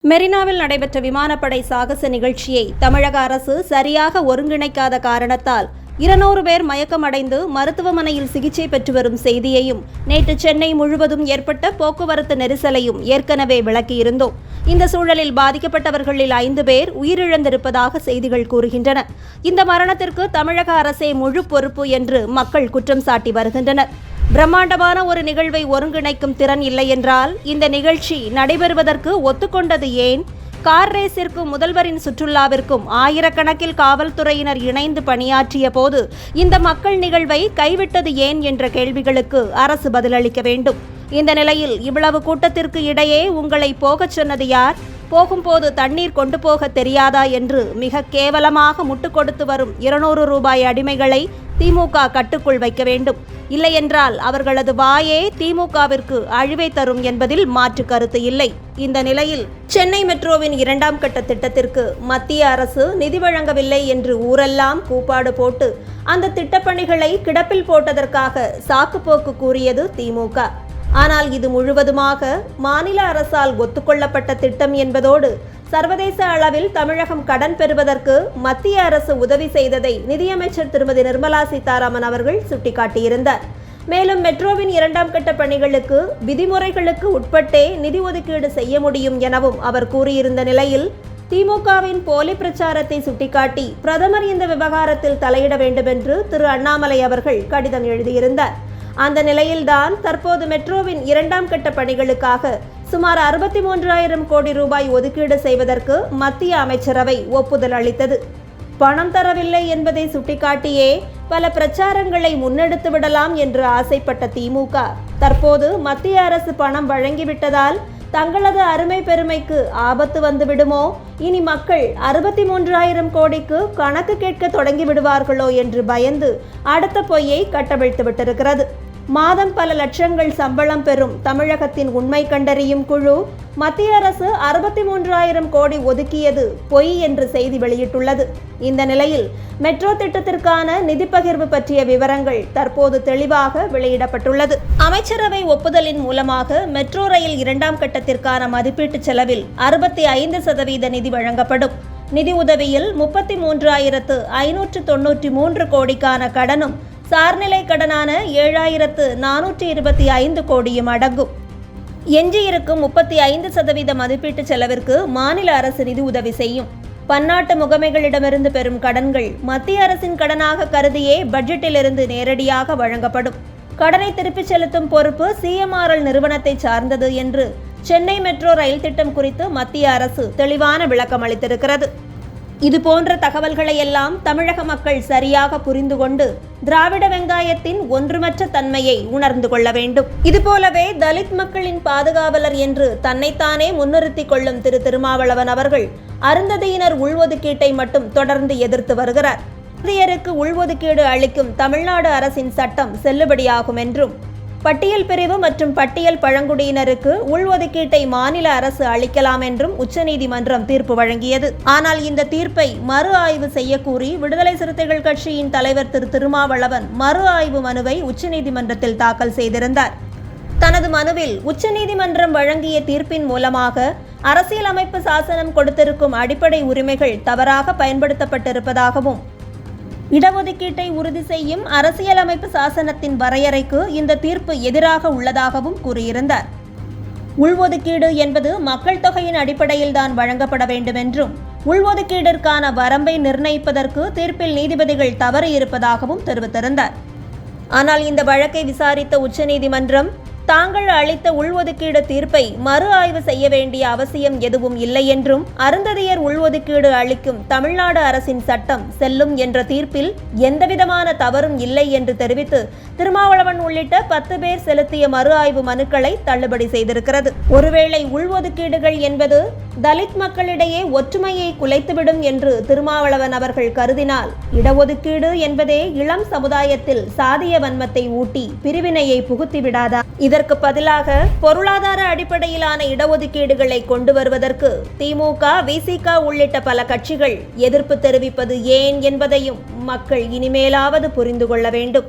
மெரினாவில் நடைபெற்ற விமானப்படை சாகச நிகழ்ச்சியை தமிழக அரசு சரியாக ஒருங்கிணைக்காத காரணத்தால் 200 பேர் மயக்கமடைந்து மருத்துவமனையில் சிகிச்சை பெற்று வரும் செய்தியையும் நேற்று சென்னை முழுவதும் ஏற்பட்ட போக்குவரத்து நெரிசலையும் ஏற்கனவே விளக்கியிருந்தோம். இந்த சூழலில் பாதிக்கப்பட்டவர்களில் 5 பேர் உயிரிழந்திருப்பதாக செய்திகள் கூறுகின்றன. இந்த மரணத்திற்கு தமிழக அரசே முழு பொறுப்பு என்று மக்கள் குற்றம் சாட்டி வருகின்றனர். பிரம்மாண்டமான ஒரு நிகழ்வை ஒருங்கிணைக்கும் திறன் இல்லை என்றால் இந்த நிகழ்ச்சி நடைபெறுவதற்கு ஒத்துக்கொண்டது ஏன்? கார் ரேஸிற்கும் முதல்வரின் சுற்றுலாவிற்கும் ஆயிரக்கணக்கில் காவல்துறையினர் இணைந்து பணியாற்றிய போது இந்த மக்கள் நிகழ்வை கைவிட்டது ஏன் என்ற கேள்விகளுக்கு அரசு பதிலளிக்க வேண்டும். இந்த நிலையில் இவ்வளவு கூட்டத்திற்கு இடையே உங்களை போகச் சொன்னது யார்? போகும்போது தண்ணீர் கொண்டு போக தெரியாதா என்று மிக கேவலமாக முட்டுக் கொடுத்து வரும் 200 ரூபாய் அடிமைகளை திமுக கட்டுக்குள் வைக்க வேண்டும். இல்லையென்றால் அவர்களது வாயே திமுகவிற்கு அழிவை தரும் என்பதில் மாற்று கருத்து இல்லை. இந்த நிலையில் சென்னை மெட்ரோவின் 2ஆம் கட்ட திட்டத்திற்கு மத்திய அரசு நிதி வழங்கவில்லை என்று ஊரெல்லாம் கூப்பாடு போட்டு அந்த திட்டப்பணிகளை கிடப்பில் போட்டதற்காக சாக்குப்போக்கு கூறியது திமுக. ஆனால் இது முழுவதுமாக மாநில அரசால் ஒத்துக்கொள்ளப்பட்ட திட்டம் என்பதோடு சர்வதேச அளவில் தமிழகம் கடன் பெறுவதற்கு மத்திய அரசு உதவி செய்ததை நிதியமைச்சர் திருமதி நிர்மலா சீதாராமன் அவர்கள் சுட்டிக்காட்டியிருந்தார். மேலும் மெட்ரோவின் 2ஆம் கட்ட பணிகளுக்கு விதிமுறைகளுக்கு உட்பட்டே நிதி ஒதுக்கீடு செய்ய முடியும் எனவும் அவர் கூறியிருந்த நிலையில் திமுகவின் போலி பிரச்சாரத்தை சுட்டிக்காட்டி பிரதமர் இந்த விவகாரத்தில் தலையிட வேண்டும் என்று திரு அண்ணாமலை அவர்கள் கடிதம் எழுதியிருந்தார். அந்த நிலையில்தான் தற்போது மெட்ரோவின் 2ஆம் கட்ட பணிகளுக்காக சுமார் 63,000 கோடி ரூபாய் ஒதுக்கீடு செய்வதற்கு மத்திய அமைச்சரவை ஒப்புதல் அளித்தது. பணம் தரவில்லை என்பதை சுட்டிக்காட்டியே பல பிரச்சாரங்களை முன்னெடுத்து விடலாம் என்று ஆசைப்பட்ட திமுக தற்போது மத்திய அரசு பணம் வழங்கிவிட்டதால் தங்களது அருமை பெருமைக்கு ஆபத்து வந்துவிடுமோ, இனி மக்கள் 63,000 கோடிக்கு கணக்கு கேட்க தொடங்கி விடுவார்களோ என்று பயந்து அடுத்த பொய்யை கட்டவிழ்த்து விட்டிருக்கிறது. மாதம் பல லட்சங்கள் சம்பளம் பெறும் தமிழகத்தின் உண்மை கண்டறியும் குழு மத்திய அரசு 63,000 கோடி ஒதுக்கியது பொய் என்று செய்தி வெளியிட்டுள்ளது. இந்த நிலையில் மெட்ரோ திட்டத்திற்கான நிதி பகிர்வு பற்றிய விவரங்கள் தற்போது தெளிவாக வெளியிடப்பட்டுள்ளது. அமைச்சரவை ஒப்புதலின் மூலமாக மெட்ரோ ரயில் 2ஆம் கட்டத்திற்கான மதிப்பீட்டு செலவில் 65% நிதி வழங்கப்படும். நிதி உதவியில் 33,593 கோடிக்கான கடனும் சார்நிலை கடனான 7,425 கோடியும் அடங்கும். எஞ்சியிருக்கும் 35% மதிப்பீட்டு செலவிற்கு மாநில அரசு நிதி உதவி செய்யும். பன்னாட்டு முகமைகளிடமிருந்து பெறும் கடன்கள் மத்திய அரசின் கடனாக கருதியே பட்ஜெட்டிலிருந்து நேரடியாக வழங்கப்படும். கடனை திருப்பிச் செலுத்தும் பொறுப்பு CMRL நிறுவனத்தை சார்ந்தது என்று சென்னை மெட்ரோ ரயில் திட்டம் குறித்து மத்திய அரசு தெளிவான விளக்கம் அளித்திருக்கிறது. இதுபோன்ற தகவல்களை எல்லாம் தமிழக மக்கள் சரியாக புரிந்து கொண்டு திராவிட வெங்காயத்தின் ஒன்றுமற்ற தன்மையை உணர்ந்து கொள்ள வேண்டும். இதுபோலவே தலித் மக்களின் பாதுகாவலர் என்று தன்னைத்தானே முன்னிறுத்தி கொள்ளும் திரு திருமாவளவன் அவர்கள் அருந்ததியினர் உள்ஒதுக்கீட்டை மட்டும் தொடர்ந்து எதிர்த்து வருகிறார். அருந்ததியருக்கு உள்ஒதுக்கீடு அளிக்கும் தமிழ்நாடு அரசின் சட்டம் செல்லுபடியாகும் என்றும் பட்டியல் பிரிவு மற்றும் பட்டியல் பழங்குடியினருக்கு உள்ஒதுக்கீட்டை மாநில அரசு அளிக்கலாம் என்றும் உச்சநீதிமன்றம் தீர்ப்பு வழங்கியது. ஆனால் இந்த தீர்ப்பை மறு ஆய்வு செய்யக்கூறி விடுதலை சிறுத்தைகள் கட்சியின் தலைவர் திரு திருமாவளவன் மறு ஆய்வு மனுவை உச்சநீதிமன்றத்தில் தாக்கல் செய்திருந்தார். தனது மனுவில் உச்சநீதிமன்றம் வழங்கிய தீர்ப்பின் மூலமாக அரசியலமைப்பு சாசனம் கொடுத்திருக்கும் அடிப்படை உரிமைகள் தவறாக பயன்படுத்தப்பட்டிருப்பதாகவும் இடஒதுக்கீட்டை உறுதி செய்யும் அரசியலமைப்பு சாசனத்தின் வரையறைக்கு இந்த தீர்ப்பு எதிராக உள்ளதாகவும் கூறியிருந்தார். உள்ஒதுக்கீடு என்பது மக்கள் தொகையின் அடிப்படையில்தான் வழங்கப்பட வேண்டும் என்றும் உள்ஒதுக்கீடிற்கான வரம்பை நிர்ணயிப்பதற்கு தீர்ப்பில் நீதிபதிகள் தவறு இருப்பதாகவும் தெரிவித்திருந்தார். ஆனால் இந்த வழக்கை விசாரித்த உச்சநீதிமன்றம் தாங்கள் அளித்த உள்ஒதுக்கீடு தீர்ப்பை மறு ஆய்வு செய்ய வேண்டிய அவசியம் எதுவும் இல்லை என்றும் அருந்ததியர் உள்ஒதுக்கீடு அளிக்கும் தமிழ்நாடு அரசின் சட்டம் செல்லும் என்ற தீர்ப்பில் எந்தவிதமான தவறும் இல்லை என்று தெரிவித்து திருமாவளவன் உள்ளிட்ட 10 பேர் செலுத்திய மறு ஆய்வு மனுக்களை தள்ளுபடி செய்திருக்கிறது. ஒருவேளை உள்ஒதுக்கீடுகள் என்பது தலித் மக்களிடையே ஒற்றுமையை குலைத்துவிடும் என்று திருமாவளவன் அவர்கள் கருதினால் இடஒதுக்கீடு என்பதே இளம் சமுதாயத்தில் சாதிய வன்மத்தை ஊட்டி பிரிவினையை புகுத்திவிடாதா? இதற்கு பதிலாக பொருளாதார அடிப்படையிலான இடஒதுக்கீடுகளை கொண்டு வருவதற்கு திமுக, VCK உள்ளிட்ட பல கட்சிகள் எதிர்ப்பு தெரிவிப்பது ஏன் என்பதையும் மக்கள் இனிமேலாவது புரிந்து கொள்ள வேண்டும்.